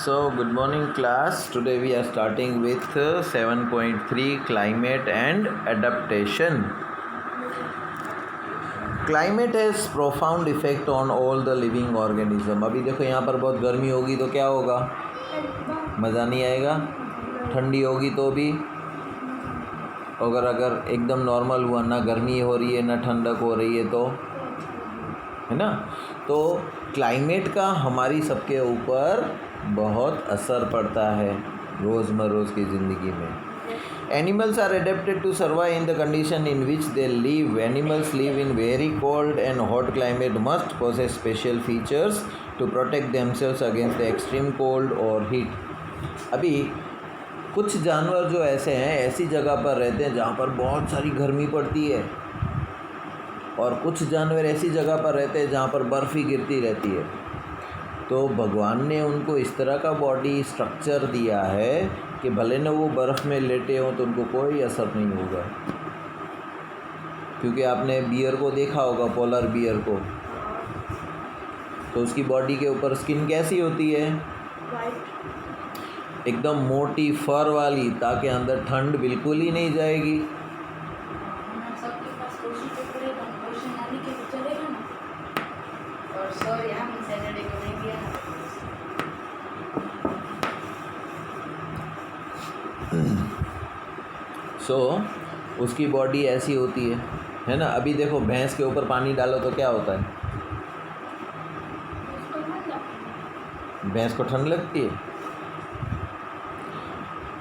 So, good morning class. Today we are starting with 7.3 climate and adaptation. Climate has profound effect on all the living organism. अभी देखो यहाँ पर बहुत गर्मी होगी तो क्या होगा, मज़ा नहीं आएगा. ठंडी होगी तो भी अगर एकदम नॉर्मल हुआ, ना गर्मी हो रही है ना ठंडक हो रही है तो, है ना. तो क्लाइमेट का हमारी सबके ऊपर बहुत असर पड़ता है रोज़मर्रा की ज़िंदगी में. Animals are adapted to survive in the condition in which they live. Animals live in very cold and hot climate must possess special features to protect themselves against the extreme cold और heat. अभी कुछ जानवर जो ऐसे हैं, ऐसी जगह पर रहते हैं जहाँ पर बहुत सारी गर्मी पड़ती है, और कुछ जानवर ऐसी जगह पर रहते हैं जहाँ पर बर्फ़ ही गिरती रहती है. तो भगवान ने उनको इस तरह का बॉडी स्ट्रक्चर दिया है कि भले न वो बर्फ़ में लेटे हों तो उनको कोई असर नहीं होगा. क्योंकि आपने बियर को देखा होगा, पोलर बियर को, तो उसकी बॉडी के ऊपर स्किन कैसी होती है, एकदम मोटी फर वाली, ताकि अंदर ठंड बिल्कुल ही नहीं जाएगी. उसकी बॉडी ऐसी होती है ना. अभी देखो भैंस के ऊपर पानी डालो तो क्या होता है, भैंस को ठंड लगती है.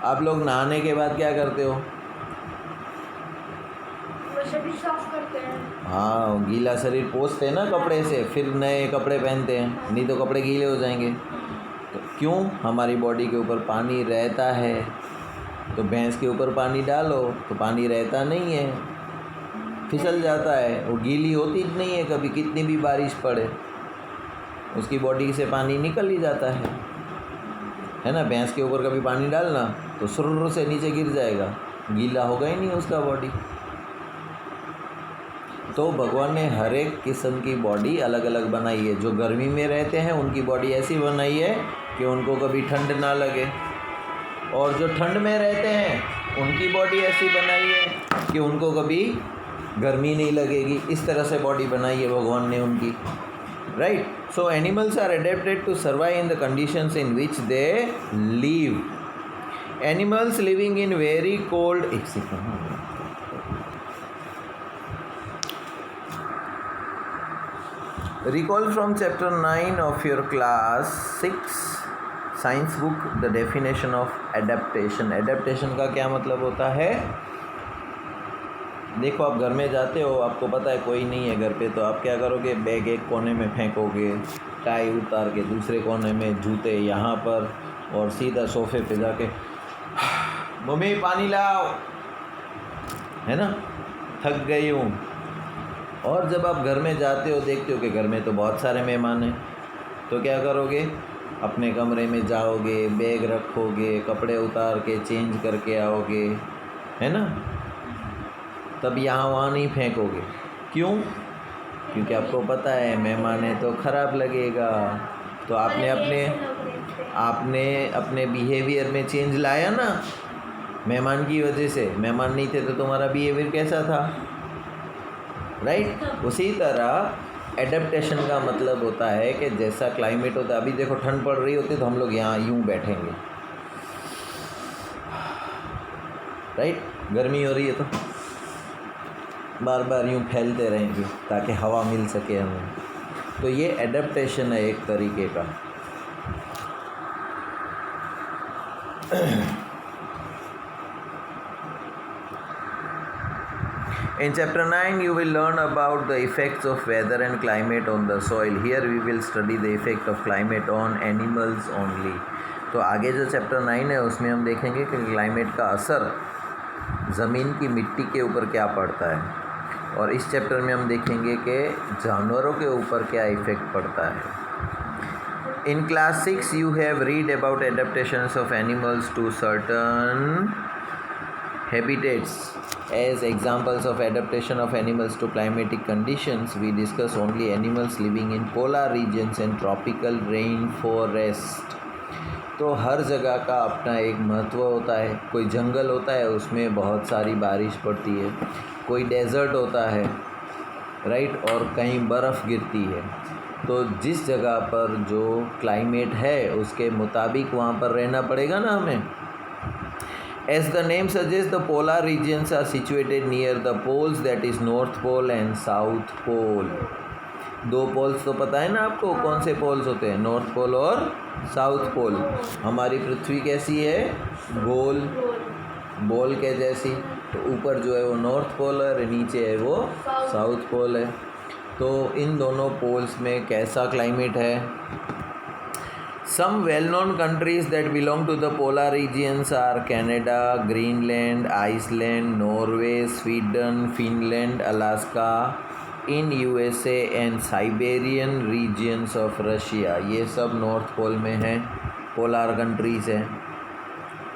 आप लोग नहाने के बाद क्या करते हो, शरीर साफ करते हैं. हाँ, गीला शरीर पोंछते हैं ना कपड़े से, फिर नए कपड़े पहनते हैं, नहीं तो कपड़े गीले हो जाएंगे. तो क्यों, हमारी बॉडी के ऊपर पानी रहता है. तो भैंस के ऊपर पानी डालो तो पानी रहता नहीं है, फिसल जाता है, वो गीली होती नहीं है. कभी कितनी भी बारिश पड़े उसकी बॉडी से पानी निकल ही जाता है ना. भैंस के ऊपर कभी पानी डालना तो सुर्र से नीचे गिर जाएगा, गीला होगा ही नहीं उसका बॉडी. तो भगवान ने हर एक किस्म की बॉडी अलग अलग बनाई है. जो गर्मी में रहते हैं उनकी बॉडी ऐसी बनाई है कि उनको कभी ठंड ना लगे, और जो ठंड में रहते हैं उनकी बॉडी ऐसी बनाई है कि उनको कभी गर्मी नहीं लगेगी. इस तरह से बॉडी बनाई है भगवान ने उनकी, right. So animals are adapted to survive in the conditions in which they live. Animals living in very cold, एक सेकंड, recall from chapter 9 of your class 6 science book the definition of adaptation. Adaptation का क्या मतलब होता है. देखो, आप घर में जाते हो, आपको पता है कोई नहीं है घर पे, तो आप क्या करोगे, बैग एक कोने में फेंकोगे, टाई उतार के दूसरे कोने में, जूते यहाँ पर, और सीधा सोफे पे जाके मम्मी पानी लाओ, है ना, थक गई हूँ. और जब आप घर में जाते हो, देखते हो कि घर में तो बहुत सारे मेहमान हैं, तो क्या करोगे, अपने कमरे में जाओगे, बैग रखोगे, कपड़े उतार के चेंज करके आओगे, है ना. तब यहाँ वहाँ नहीं फेंकोगे. क्यों, क्योंकि आपको पता है मेहमान है तो ख़राब लगेगा. तो आपने अपने बिहेवियर में चेंज लाया ना, मेहमान की वजह से. मेहमान नहीं थे तो तुम्हारा बिहेवियर कैसा था, राइट. उसी तरह एडेप्टेशन का मतलब होता है कि जैसा क्लाइमेट होता है, अभी देखो ठंड पड़ रही होती है तो हम लोग यहाँ यूँ बैठेंगे, राइट. गर्मी हो रही है तो बार बार यूँ फैलते रहेंगे ताकि हवा मिल सके हमें. तो ये एडेप्टेशन है एक तरीके का. In chapter 9 you will learn about the effects of weather and climate on the soil. Here we will study the effect of climate on animals only. तो आगे जो चैप्टर 9 है उसमें हम देखेंगे कि क्लाइमेट का असर ज़मीन की मिट्टी के ऊपर क्या पड़ता है, और इस चैप्टर में हम देखेंगे कि जानवरों के ऊपर क्या इफ़ेक्ट पड़ता है. In class 6 you have read about adaptations of animals to certain habitats. As examples of adaptation of animals to climatic conditions, we discuss only animals living in polar regions and tropical rainforest. तो हर जगह का अपना एक महत्व होता है। कोई जंगल होता है उसमें बहुत सारी बारिश पड़ती है, कोई डेज़र्ट होता है, राइट, और कहीं बर्फ़ गिरती है। तो जिस जगह पर जो क्लाइमेट है उसके मुताबिक वहाँ पर रहना पड़ेगा ना हमें। As the name suggests, the polar regions are situated near the poles, that is North Pole and South Pole. दो पोल्स तो पता है ना आपको, कौन से पोल्स होते हैं, नॉर्थ पोल और साउथ पोल। हमारी पृथ्वी कैसी है, गोल, बॉल के जैसी। तो ऊपर जो है वो नॉर्थ पोल है और नीचे है वो साउथ पोल है। तो इन दोनों पोल्स में कैसा क्लाइमेट है। Some well-known countries that belong to the polar regions are Canada, Greenland, Iceland, Norway, Sweden, Finland, Alaska, in USA and Siberian regions of Russia। ये सब नॉर्थ पोल में हैं, पोलर कंट्रीज़ हैं,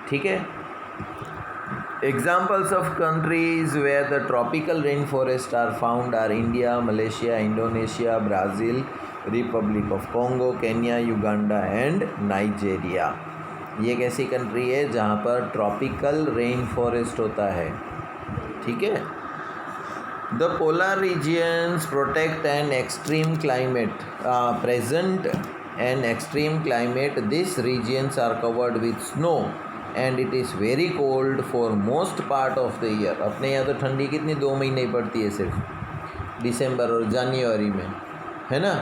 ठीक है। Examples of countries where the tropical rainforests are found are India, Malaysia, Indonesia, Brazil, Republic of Congo, Kenya, Uganda and Nigeria। ये एक ऐसी कंट्री है जहाँ पर ट्रॉपिकल रेन फॉरेस्ट होता है, ठीक है। The polar regions protect an extreme climate, present an extreme climate. These regions are covered with snow and it is very cold for most part of the year। अपने यहाँ तो ठंडी कितनी 2 महीने ही पड़ती है, सिर्फ दिसंबर और जनवरी में, है ना।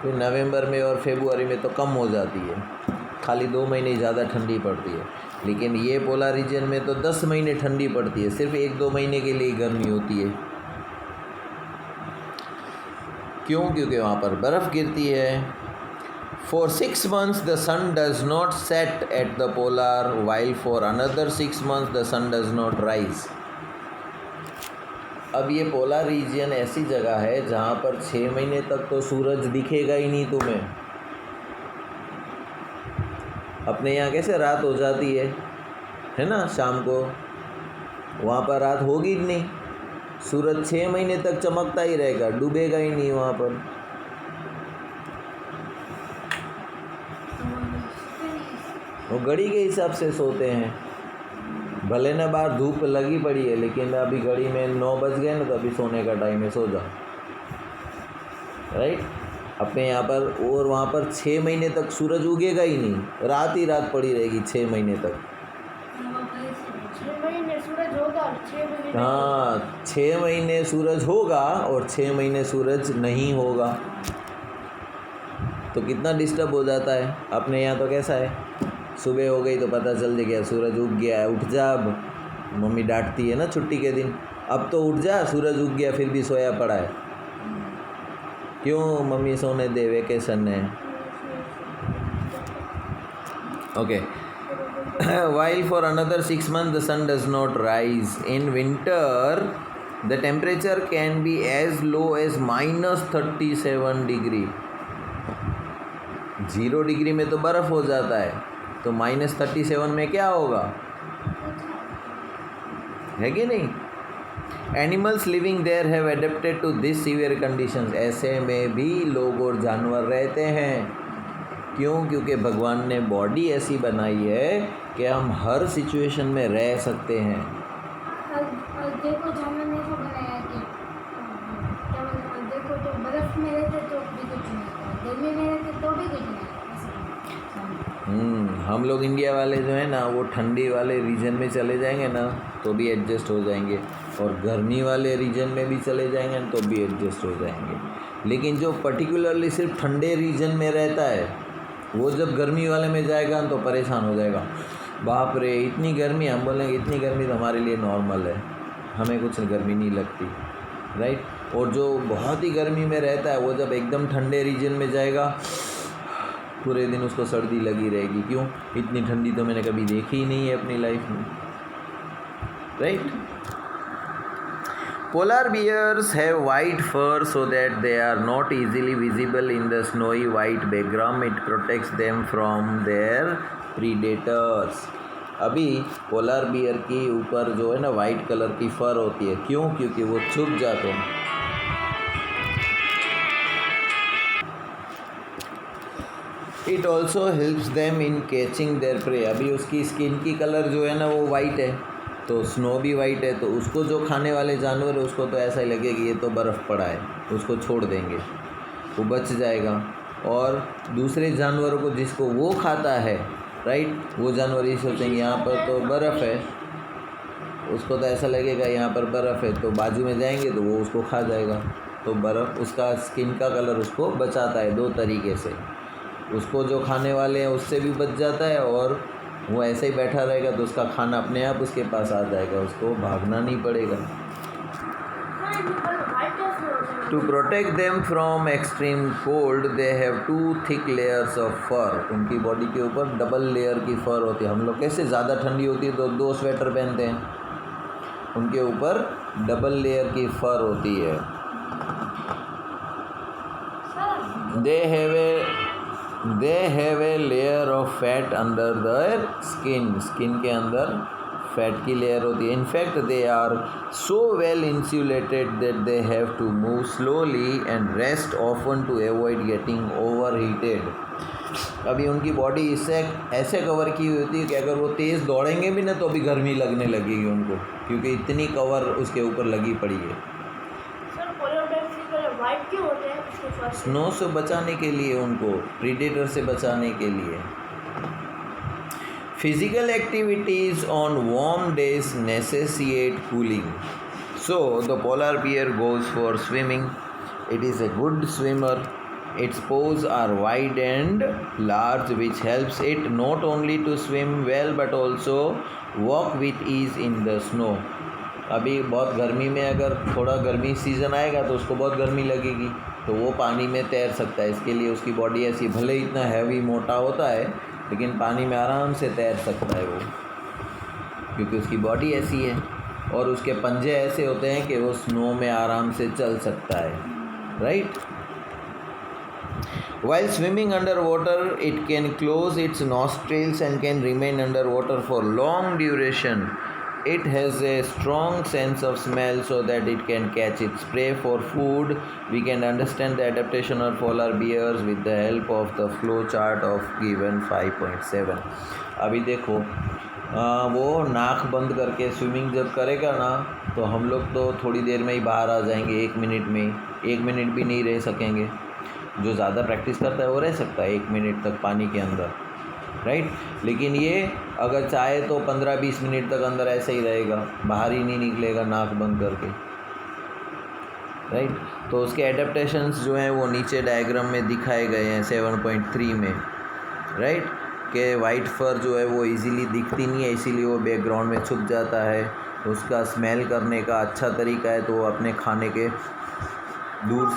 फिर नवंबर में और फरवरी में तो कम हो जाती है, खाली 2 महीने ज़्यादा ठंडी पड़ती है। लेकिन ये पोलर रीजन में तो 10 महीने ठंडी पड़ती है, सिर्फ 1-2 महीने के लिए गर्मी होती है। क्यों? क्योंकि वहाँ पर बर्फ़ गिरती है। For 6 months the sun does not set at the polar, while for another 6 months the sun does not rise। अब ये पोलर रीजन ऐसी जगह है जहाँ पर 6 महीने तक तो सूरज दिखेगा ही नहीं तुम्हें। अपने यहाँ कैसे रात हो जाती है ना, शाम को, वहाँ पर रात होगी नहीं, सूरज 6 महीने तक चमकता ही रहेगा, डूबेगा ही नहीं वहाँ पर। वो घड़ी के हिसाब से सोते हैं, भले ना बाहर धूप लगी पड़ी है, लेकिन अभी घड़ी में 9 बज गए ना, तो अभी सोने का टाइम है, सो जाओ, राइट। अपने यहाँ पर और वहाँ पर 6 महीने तक सूरज उगेगा ही नहीं, रात ही रात पड़ी रहेगी 6 महीने तक। 6 महीने सूरज होगा और 6 महीने, हाँ, 6 महीने सूरज होगा और 6 महीने सूरज नहीं होगा। तो कितना डिस्टर्ब हो जाता है। अपने यहाँ तो कैसा है, सुबह हो गई तो पता चल गया सूरज उग गया है, उठ जा अब। मम्मी डांटती है ना छुट्टी के दिन, अब तो उठ जा, सूरज उग गया फिर भी सोया पड़ा है। क्यों? मम्मी सोने दे, वेकेशन है। Okay. While for another 6 months the sun does not rise. In winter the temperature can be as low as -37 degree. 0 degree में तो बर्फ़ हो जाता है, तो -37 में क्या होगा, है कि नहीं। Animals living there have adapted to this severe conditions. ऐसे में भी लोग और जानवर रहते हैं। क्यों? क्योंकि भगवान ने बॉडी ऐसी बनाई है कि हम हर सिचुएशन में रह सकते हैं। देखो जानवर ने तो बनाया कि क्या बोलते, देखो तो बर्फ में रहते तो भी कुछ नहीं, गर्मी में रहते तो भी कुछ नहीं। हम लोग इंडिया वाले जो है ना, वो ठंडी वाले रीजन में चले जाएंगे ना तो भी एडजस्ट हो जाएंगे, और गर्मी वाले रीजन में भी चले जाएंगे तो भी एडजस्ट हो जाएंगे। लेकिन जो पर्टिकुलरली सिर्फ ठंडे रीजन में रहता है, वो जब गर्मी वाले में जाएगा तो परेशान हो जाएगा। बाप रे इतनी गर्मी, हम बोलेंगे इतनी गर्मी तो हमारे लिए नॉर्मल है, हमें कुछ गर्मी नहीं लगती, राइट। और जो बहुत ही गर्मी में रहता है वो जब एकदम ठंडे रीजन में जाएगा, पूरे दिन उसको सर्दी लगी रहेगी। क्यों? इतनी ठंडी तो मैंने कभी देखी ही नहीं है अपनी लाइफ में, right. Polar bears have white fur so that they are not easily visible in the snowy white background. It protects them from their predators. अभी पोलर बियर की ऊपर जो है ना वाइट कलर की फर होती है। क्यों? क्योंकि वो छुप जाते हैं। It also helps them in catching there pray. अभी उसकी स्किन की कलर जो है ना वो वाइट है, तो स्नो भी वाइट है, तो उसको जो खाने वाले जानवर है उसको तो ऐसा ही लगेगा ये तो बर्फ़ पड़ा है, उसको छोड़ देंगे, वो बच जाएगा। और दूसरे जानवरों को जिसको वो खाता है, राइट, वो जानवर ये सोचेंगे यहाँ पर तो बर्फ़ है, उसको तो ऐसा लगेगा यहाँ पर बर्फ़ है, तो बाजू में जाएंगे तो वो उसको खा जाएगा। तो बर्फ़ उसका स्किन का कलर उसको बचाता है दो तरीके से, उसको जो खाने वाले हैं उससे भी बच जाता है, और वो ऐसे ही बैठा रहेगा तो उसका खाना अपने आप उसके पास आ जाएगा, उसको भागना नहीं पड़ेगा। To protect them from extreme cold they have 2 thick layers of fur. उनकी बॉडी के ऊपर डबल लेयर की फर होती है। हम लोग कैसे ज़्यादा ठंडी होती है तो 2 स्वेटर पहनते हैं, उनके ऊपर डबल लेयर की फर होती है। They have a layer of fat under their skin. Skin के अंदर फैट की लेयर होती है। In fact they are so well insulated that they have to move slowly and rest often to avoid getting overheated. अभी उनकी body इससे ऐसे cover की हुई होती है कि अगर वो तेज़ दौड़ेंगे भी ना तो अभी गर्मी लगने लगेगी उनको, क्योंकि इतनी कवर उसके ऊपर लगी पड़ी है। सर पोलर बेयर्स की कलर वाइट क्यों होते हैं? इसके फर से स्नो से बचाने के लिए, उनको प्रीडेटर से बचाने के लिए। Physical activities on warm days necessitate cooling. So the polar bear goes for swimming. It is a good swimmer. Its paws are wide and large, which helps it not only to swim well but also walk with ease in the snow. अभी बहुत गर्मी में अगर थोड़ा गर्मी season आएगा तो उसको बहुत गर्मी लगेगी, तो वो पानी में तैर सकता है। इसके लिए उसकी बॉडी ऐसी, भले ही इतना हैवी मोटा होता है लेकिन पानी में आराम से तैर सकता है वो, क्योंकि उसकी बॉडी ऐसी है। और उसके पंजे ऐसे होते हैं कि वो स्नो में आराम से चल सकता है, right. While swimming underwater, it can close its nostrils and can remain underwater for long duration. It has a strong sense of smell so that it can catch its prey for food. We can understand the adaptation of polar bears with the help of the flow chart of given 5.7. अभी देखो वो नाक बंद करके swimming जब करेगा ना तो हम लोग तो थोड़ी देर में ही बाहर आ जाएंगे, 1 मिनट में, 1 मिनट भी नहीं रह सकेंगे। जो ज़्यादा प्रैक्टिस करता है वो रह सकता है 1 मिनट तक पानी के अंदर, राइट। लेकिन ये अगर चाहे तो 15-20 मिनट तक अंदर ऐसे ही रहेगा, बाहर ही नहीं निकलेगा नाक बंद करके, राइट। तो उसके एडेप्टेशंस जो हैं वो नीचे डायग्राम में दिखाए गए हैं 7.3 में, राइट। कि वाइट फर जो है वो इजीली दिखती नहीं है, इसीलिए वो बैकग्राउंड में छुप जाता है। उसका स्मेल करने का अच्छा तरीका है तो वो अपने खाने के दूर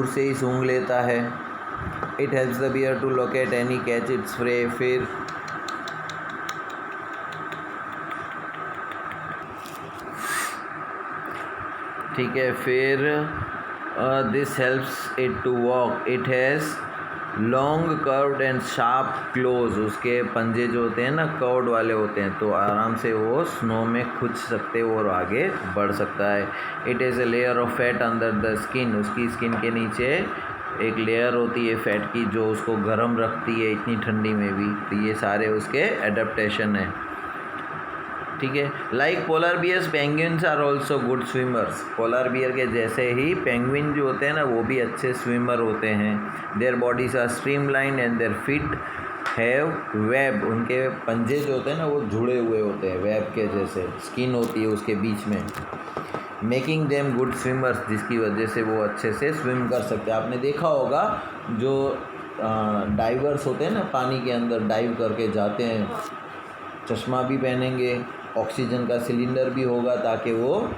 से ही सूंघ लेता है। It helps the bear to locate any catch its prey. फिर ठीक है, फिर this helps it to walk. It has long curved and sharp claws. उसके पंजे जो होते हैं ना कर्व्ड वाले होते हैं, तो आराम से वो स्नो में खुच सकते हैं और आगे बढ़ सकता है। It is a layer of fat under the skin. उसकी स्किन के नीचे एक लेयर होती है फैट की जो उसको गर्म रखती है इतनी ठंडी में भी। तो ये सारे उसके एडेप्टेशन हैं, ठीक है। Like polar bears penguins are also good swimmers. Polar bear के जैसे ही पेंगुइन जो होते हैं ना वो भी अच्छे स्विमर होते हैं। Their bodies are streamline and their feet have web. उनके पंजे जो होते हैं ना वो जुड़े हुए होते हैं, वेब के जैसे स्किन होती है उसके बीच में, मेकिंग देम गुड स्विमर्स, जिसकी वजह से वो अच्छे से स्विम कर सकते हैं। आपने देखा होगा जो डाइवर्स होते हैं ना पानी के अंदर डाइव करके जाते हैं, चश्मा भी पहनेंगे, ऑक्सीजन का सिलेंडर भी होगा ताकि वो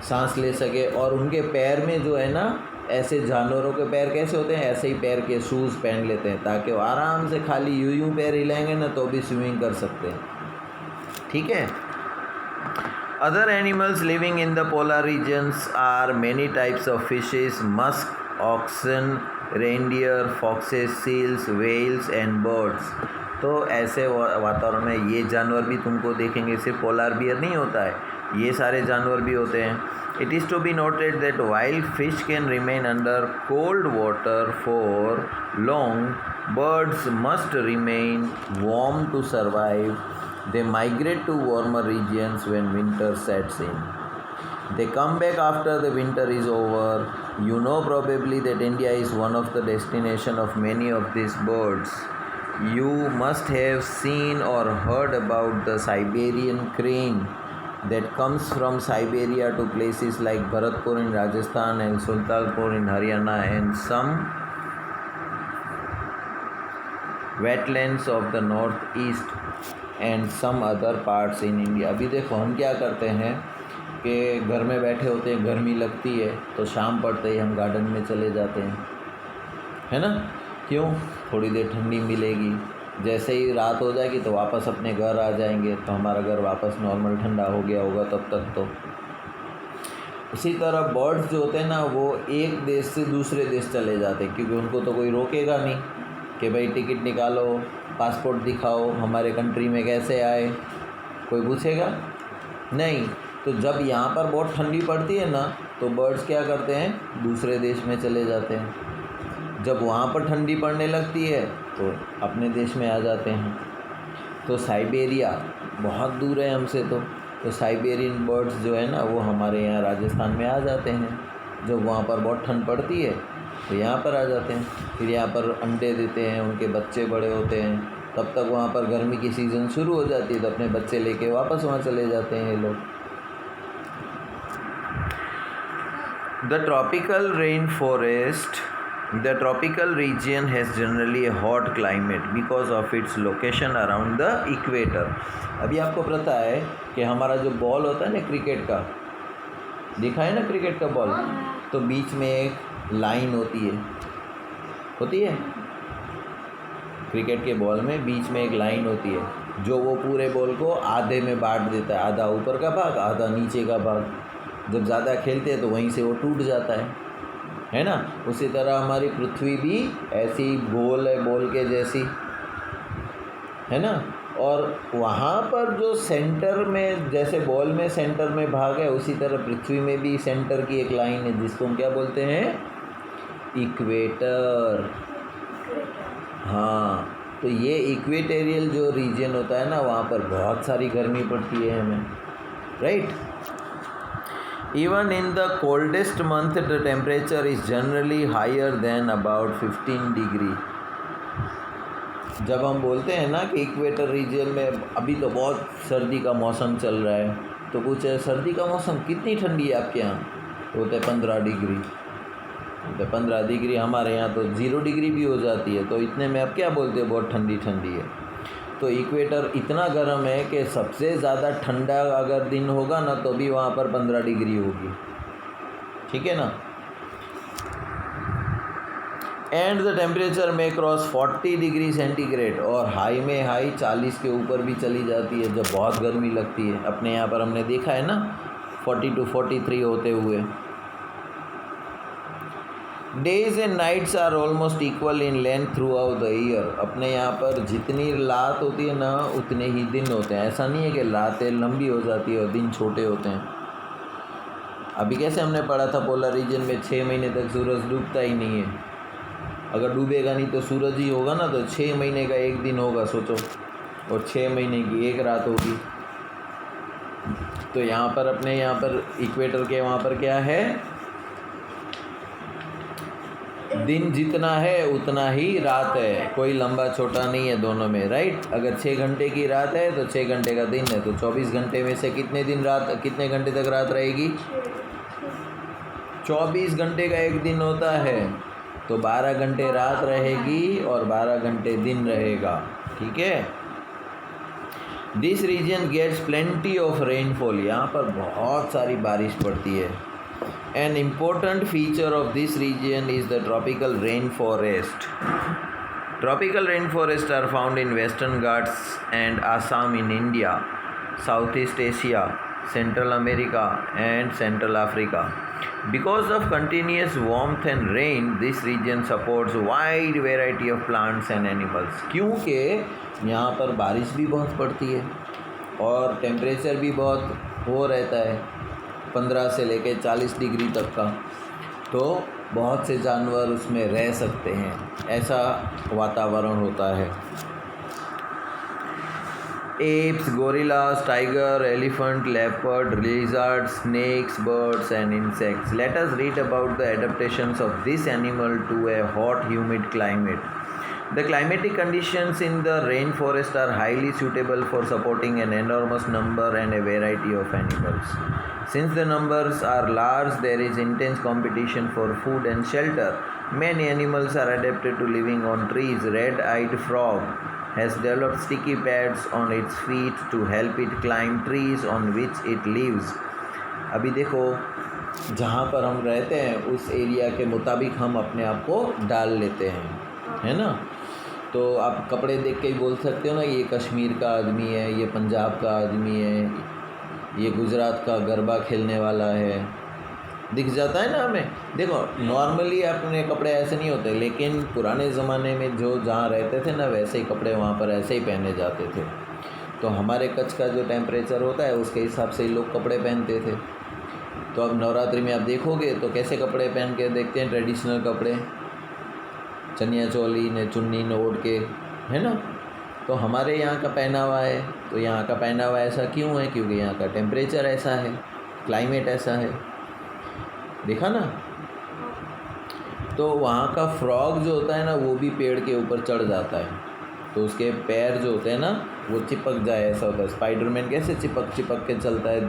सांस ले सके। और उनके पैर में जो है ना, ऐसे जानवरों के पैर कैसे होते हैं, ऐसे ही पैर के शूज़ पहन लेते हैं ताकि वो आराम से खाली यूं पैर हिलाएंगे ना तो भी स्विमिंग कर सकते हैं, ठीक है। Other animals living in the polar regions are many types of fishes, musk, oxen, reindeer, foxes, seals, whales and birds. तो ऐसे वातावरण में ये जानवर भी तुमको देखेंगे। सिर्फ पोलर बियर नहीं होता है, ये सारे जानवर भी होते हैं। It is to be noted that while fish can remain under cold water for long, birds must remain warm to survive. They migrate to warmer regions when winter sets in. They come back after the winter is over. You know probably that India is one of the destination of many of these birds. You must have seen or heard about the Siberian crane that comes from Siberia to places like Bharatpur in Rajasthan and Sultanpur in Haryana and some wetlands of the northeast and some other parts in India. अभी देखो हम क्या करते हैं कि घर में बैठे होते हैं, गर्मी लगती है तो शाम पड़ते ही हम गार्डन में चले जाते हैं, है ना? क्यों? थोड़ी देर ठंडी मिलेगी। जैसे ही रात हो जाएगी तो वापस अपने घर आ जाएंगे, तो हमारा घर वापस नॉर्मल ठंडा हो गया होगा तब तक। तो उसी तरह बर्ड्स जो होते हैं ना, वो एक देश से दूसरे देश चले जाते हैं, क्योंकि उनको तो कोई रोकेगा नहीं कि भाई टिकट निकालो, पासपोर्ट दिखाओ, हमारे कंट्री में कैसे आए, कोई पूछेगा नहीं। तो जब यहाँ पर बहुत ठंडी पड़ती है ना, तो बर्ड्स क्या करते हैं, दूसरे देश में चले जाते हैं। जब वहाँ पर ठंडी पड़ने लगती है तो अपने देश में आ जाते हैं। तो साइबेरिया बहुत दूर है हमसे, तो साइबेरियन बर्ड्स जो है ना, वो हमारे यहाँ राजस्थान में आ जाते हैं। जब वहाँ पर बहुत ठंड पड़ती है तो यहाँ पर आ जाते हैं, फिर यहाँ पर अंडे देते हैं, उनके बच्चे बड़े होते हैं। तब तक वहाँ पर गर्मी की सीज़न शुरू हो जाती है, तो अपने बच्चे लेके वापस वहाँ चले जाते हैं ये लोग। The tropical region has generally a hot climate because of its location around the equator। अभी आपको पता है कि हमारा जो बॉल होता है ना क्रिकेट का, दिखा है ना क्रिकेट का बॉल, तो बीच में एक लाइन होती है क्रिकेट के बॉल में बीच में एक लाइन होती है, जो वो पूरे बॉल को आधे में बांट देता है, आधा ऊपर का भाग, आधा नीचे का भाग। जब ज़्यादा खेलते हैं तो वहीं से वो टूट जाता है ना? उसी तरह हमारी पृथ्वी भी ऐसी गोल है, बॉल के जैसी, है ना? और वहाँ पर जो सेंटर में, जैसे बॉल में सेंटर में भाग है, उसी तरह पृथ्वी में भी सेंटर की एक लाइन है, जिसको हम क्या बोलते हैं, इक्वेटर। हाँ, तो ये इक्वेटेरियल जो रीजन होता है ना, वहाँ पर बहुत सारी गर्मी पड़ती है हमें, right? Even in the coldest month, the temperature is generally higher than about 15 degree। जब हम बोलते हैं ना कि इक्वेटर रीजन में अभी तो बहुत सर्दी का मौसम चल रहा है, तो कुछ सर्दी का मौसम कितनी ठंडी है आपके यहाँ? होता है 15 डिग्री। तो 15 डिग्री हमारे यहाँ तो 0 डिग्री भी हो जाती है, तो इतने में आप क्या बोलते हो, बहुत ठंडी ठंडी है। तो इक्वेटर इतना गर्म है कि सबसे ज़्यादा ठंडा अगर दिन होगा ना, तो भी वहाँ पर 15 डिग्री होगी, ठीक है ना? एंड द टेम्परेचर में क्रॉस 40 डिग्री सेंटीग्रेड, और हाई में हाई 40 के ऊपर भी चली जाती है जब बहुत गर्मी लगती है। अपने यहाँ पर हमने देखा है ना 40 to 43 होते हुए। Days and nights are almost equal in length throughout the year. अपने यहाँ पर जितनी रात होती है ना, उतने ही दिन होते हैं। ऐसा नहीं है कि रातें लंबी हो जाती है और दिन छोटे होते हैं। अभी कैसे हमने पढ़ा था, पोलर रीजन में 6 महीने तक सूरज डूबता ही नहीं है। अगर डूबेगा नहीं तो सूरज ही होगा ना, तो 6 महीने का एक दिन होगा, सोचो, और 6 महीने की एक रात होगी। तो यहाँ पर अपने यहाँ पर इक्वेटर के वहाँ पर क्या है, दिन जितना है उतना ही रात है, कोई लंबा छोटा नहीं है दोनों में, राइट? अगर 6 घंटे की रात है तो 6 घंटे का दिन है, तो 24 घंटे में से कितने घंटे तक रात रहेगी? 24 घंटे का एक दिन होता है, तो 12 घंटे रात रहेगी और 12 घंटे दिन रहेगा, ठीक है? This region gets plenty of rainfall. यहाँ पर बहुत सारी बारिश पड़ती है। An important feature of this region is the tropical rainforest. Tropical rainforests are found in Western Ghats and Assam in India, Southeast Asia, Central America and Central Africa. Because of continuous warmth and rain, this region supports wide variety of plants and animals. क्योंकि यहाँ पर बारिश भी बहुत पड़ती है और temperature भी बहुत हो रहता है 15 से लेके 40 डिग्री तक का, तो बहुत से जानवर उसमें रह सकते हैं, ऐसा वातावरण होता है। Apes, gorillas, tiger, elephant, leopard, lizards, snakes, birds and insects. Let us read about the adaptations of this animal to a hot, humid climate. The climatic conditions in the rainforest are highly suitable for supporting an enormous number and a variety of animals. Since the numbers are large, there is intense competition for food and shelter. Many animals are adapted to living on trees. Red-eyed frog has developed sticky pads on its feet to help it climb trees on which it lives. अभी देखो जहाँ पर हम रहते हैं उस area के मुताबिक हम अपने आप को डाल लेते हैं, है ना। तो आप कपड़े देख के ही बोल सकते हो ना, ये कश्मीर का आदमी है, ये पंजाब का आदमी है, ये गुजरात का गरबा खेलने वाला है, दिख जाता है ना हमें। देखो नॉर्मली अपने कपड़े ऐसे नहीं होते, लेकिन पुराने ज़माने में जो जहाँ रहते थे ना वैसे ही कपड़े वहाँ पर ऐसे ही पहने जाते थे। तो हमारे कच्छ का जो टेम्परेचर होता है उसके हिसाब से ही लोग कपड़े पहनते थे। तो अब नवरात्रि में आप देखोगे तो कैसे कपड़े पहन के देखते हैं, ट्रेडिशनल कपड़े, चनिया चोली ने चुन्नी ने ओढ़ के, है ना। तो हमारे यहाँ का पहनावा है, तो यहाँ का पहनावा ऐसा क्यों है? क्योंकि यहाँ का टेम्परेचर ऐसा है, क्लाइमेट ऐसा है, देखा ना। तो वहाँ का फ्रॉग जो होता है ना वो भी पेड़ के ऊपर चढ़ जाता है, तो उसके पैर जो होते हैं ना वो चिपक जाए, ऐसा होता है। स्पाइडरमैन कैसे चिपक चिपक के चलता है,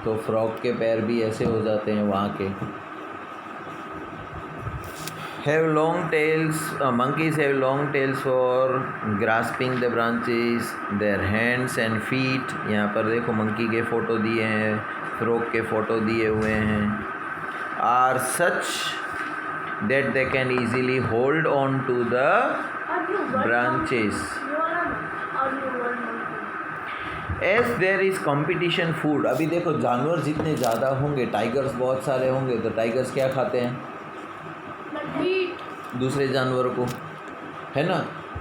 तो फ्रॉग के पैर भी ऐसे हो जाते हैं वहाँ के। Have long tails. Monkeys have long tails for grasping the branches. Their hands and feet. यहाँ पर देखो मंकी के फ़ोटो दिए हैं, फ्रॉग के फ़ोटो दिए हुए हैं। Are such that they can easily hold on to the branches. As there is competition food. अभी देखो जानवर जितने ज़्यादा होंगे, टाइगर्स बहुत सारे होंगे, तो टाइगर्स क्या खाते हैं? दूसरे जानवर को, है ना।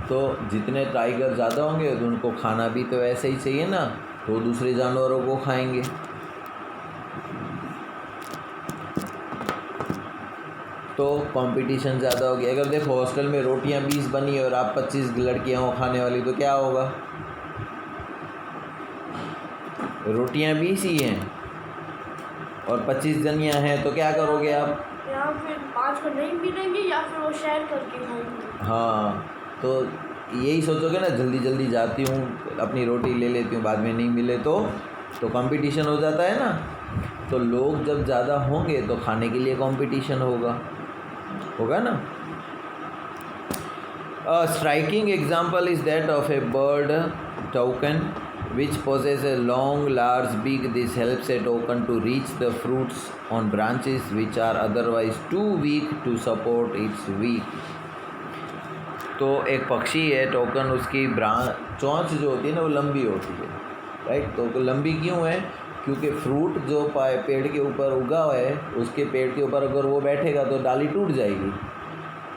तो जितने टाइगर ज़्यादा होंगे तो उनको खाना भी तो ऐसे ही चाहिए ना, तो दूसरे जानवरों को खाएंगे। तो कंपटीशन ज़्यादा होगी। अगर देखो हॉस्टल में रोटियां 20 बनी और आप 25 लड़कियां हो खाने वाली, तो क्या होगा? रोटियां 20 ही हैं और 25 जनियां हैं, तो क्या करोगे आप? या फिर 5 को नहीं मिलेंगे या फिर वो शेयर करके खाएंगे। हाँ, तो यही सोचोगे ना, जल्दी जल्दी जाती हूँ अपनी रोटी ले लेती हूँ, बाद में नहीं मिले तो कंपटीशन हो जाता है ना। तो लोग जब ज़्यादा होंगे तो खाने के लिए कंपटीशन होगा ना। A striking example is that of a bird toucan which possesses a long large beak. This helps a toucan to reach the fruits on branches which are otherwise too weak to support its beak. तो एक पक्षी है token, उसकी चोंच जो होती है ना वो लंबी होती है, राइट। तो लंबी क्यों है? क्योंकि फ्रूट जो पेड़ के ऊपर उगा हुआ है, उसके पेड़ के ऊपर अगर वो बैठेगा तो डाली टूट जाएगी,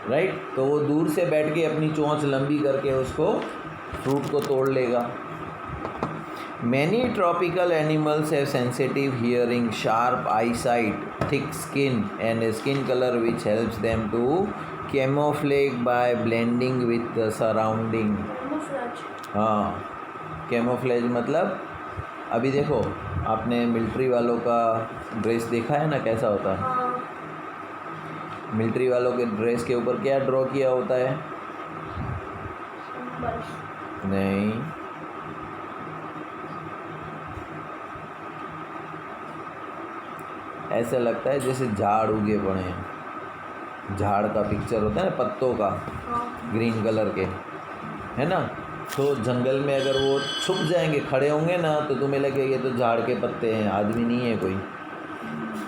राइट। तो वो दूर से बैठ के अपनी चोंच लंबी करके उसको फ्रूट को तोड़ लेगा। Many tropical animals have sensitive hearing, sharp eyesight, thick skin and a skin color which helps them to camouflage by blending with the surrounding. हाँ, कैमोफ्लेज मतलब अभी देखो आपने मिलिट्री वालों का ड्रेस देखा है ना, कैसा होता है? मिलिट्री वालों के ड्रेस के ऊपर क्या ड्रॉ किया होता है? नहीं, ऐसा लगता है जैसे झाड़ उगे पड़े हैं। झाड़ का पिक्चर होता है ना, पत्तों का, ग्रीन कलर के, है ना। तो जंगल में अगर वो छुप जाएंगे, खड़े होंगे ना, तो तुम्हें लगेगा ये तो झाड़ के पत्ते हैं, आदमी नहीं है कोई,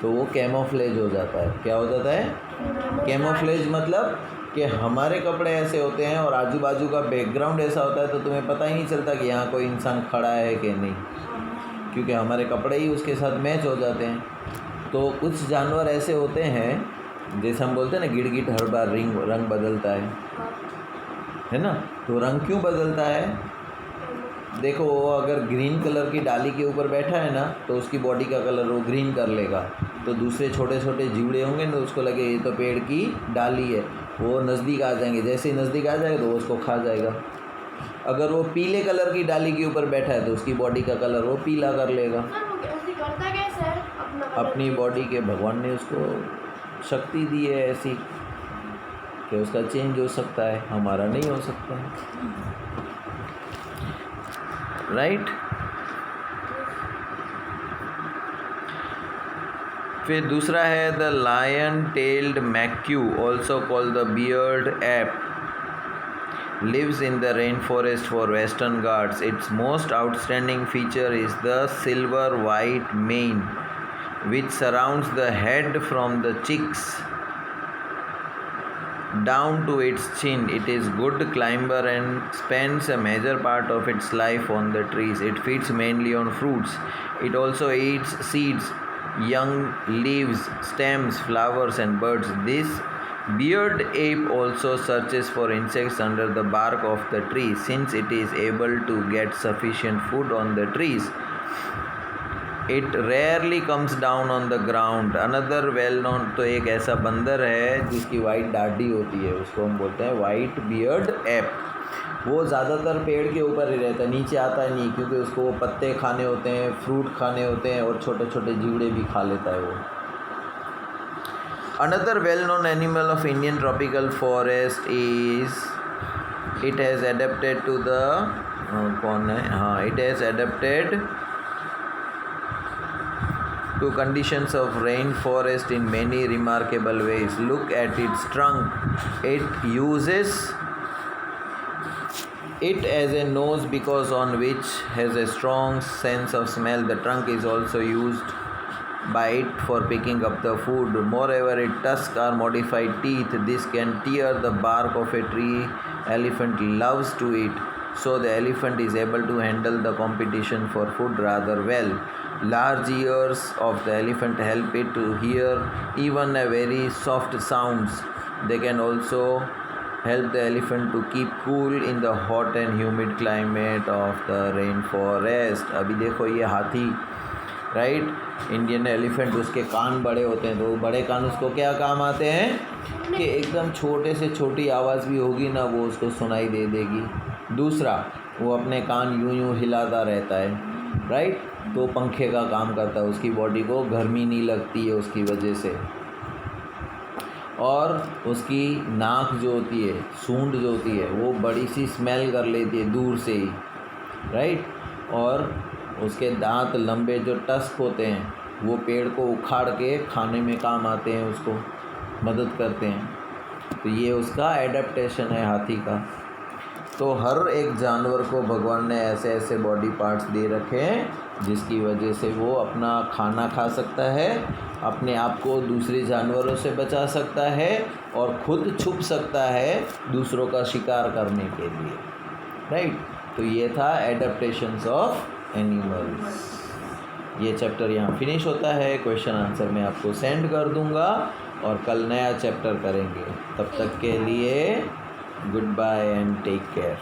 तो वो कैमोफ्लेज हो जाता है। क्या हो जाता है? कैमोफ्लेज मतलब कि हमारे कपड़े ऐसे होते हैं और आजू बाजू का बैकग्राउंड ऐसा होता है, तो तुम्हें पता ही नहीं चलता कि यहाँ कोई इंसान खड़ा है कि नहीं, क्योंकि हमारे कपड़े ही उसके साथ मैच हो जाते हैं। तो कुछ जानवर ऐसे होते हैं, जैसे हम बोलते हैं ना गिड़गिट हर बार रंग बदलता है ना। तो रंग क्यों बदलता है? देखो वो अगर ग्रीन कलर की डाली के ऊपर बैठा है ना, तो उसकी बॉडी का कलर वो ग्रीन कर लेगा। तो दूसरे छोटे छोटे जीवड़े होंगे ना, उसको लगे ये तो पेड़ की डाली है, वो नज़दीक आ जाएंगे। जैसे ही नज़दीक आ जाएगा तो वो उसको खा जाएगा। अगर वो पीले कलर की डाली के ऊपर बैठा है तो उसकी बॉडी का कलर वो पीला कर लेगा। करता कैसे है? अपनी बॉडी के भगवान ने उसको शक्ति दी है ऐसी कि उसका चेंज हो सकता है, हमारा नहीं हो सकता है, राइट। फिर दूसरा है the lion tailed macaque, also called the beard ape, lives in the rainforest for Western Ghats. Its most outstanding feature is the silver white mane which surrounds the head from the cheeks down to its chin. It is good climber and spends a major part of its life on the trees. It feeds mainly on fruits. It also eats seeds, young leaves, stems, flowers and birds. This beard ape also searches for insects under the bark of the tree. Since it is able to get sufficient food on the trees, it rarely comes down on the ground. Another well known, तो एक ऐसा बंदर है जिसकी white दाढ़ी होती है, उसको हम बोलते हैं वाइट बियर्ड एप। वो ज़्यादातर पेड़ के ऊपर ही रहता है, नीचे आता ही नहीं, क्योंकि उसको वो पत्ते खाने होते हैं, फ्रूट खाने होते हैं और छोटे छोटे जीवड़े भी खा लेता है वो। Another well-known animal of Indian tropical forest is it has adapted to the it has adapted to conditions of rainforest in many remarkable ways. Look at its trunk. It uses it as a nose because on which has a strong sense of smell. The trunk is also used by it for picking up the food. Moreover, its tusks are modified teeth. This can tear the bark of a tree. Elephant loves to eat, so the elephant is able to handle the competition for food rather well. Large ears of the elephant help it to hear even a very soft sounds. They can also help the elephant to keep cool in the hot and humid climate of the rainforest. अभी देखो ये हाथी, right, Indian elephant, उसके कान बड़े होते हैं, तो वो बड़े कान उसको क्या काम आते हैं कि एकदम छोटे से छोटी आवाज़ भी होगी ना वो उसको सुनाई दे देगी। दूसरा, वो अपने कान यूं यूं हिलाता रहता है, राइट, तो पंखे का काम करता है, उसकी बॉडी को गर्मी नहीं लगती है उसकी वजह से। और उसकी नाक जो होती है, सूंड जो होती है, वो बड़ी सी स्मेल कर लेती है दूर से ही, राइट। और उसके दांत लंबे जो टस्क होते हैं वो पेड़ को उखाड़ के खाने में काम आते हैं, उसको मदद करते हैं। तो ये उसका एडेप्टेशन है हाथी का। तो हर एक जानवर को भगवान ने ऐसे ऐसे बॉडी पार्ट्स दे रखे हैं जिसकी वजह से वो अपना खाना खा सकता है, अपने आप को दूसरे जानवरों से बचा सकता है और ख़ुद छुप सकता है दूसरों का शिकार करने के लिए, राइट। तो ये था एडेप्टेशंस ऑफ एनिमल्स। ये चैप्टर यहाँ फिनिश होता है। क्वेश्चन आंसर मैं आपको सेंड कर दूँगा और कल नया चैप्टर करेंगे। तब तक के लिए goodbye and take care.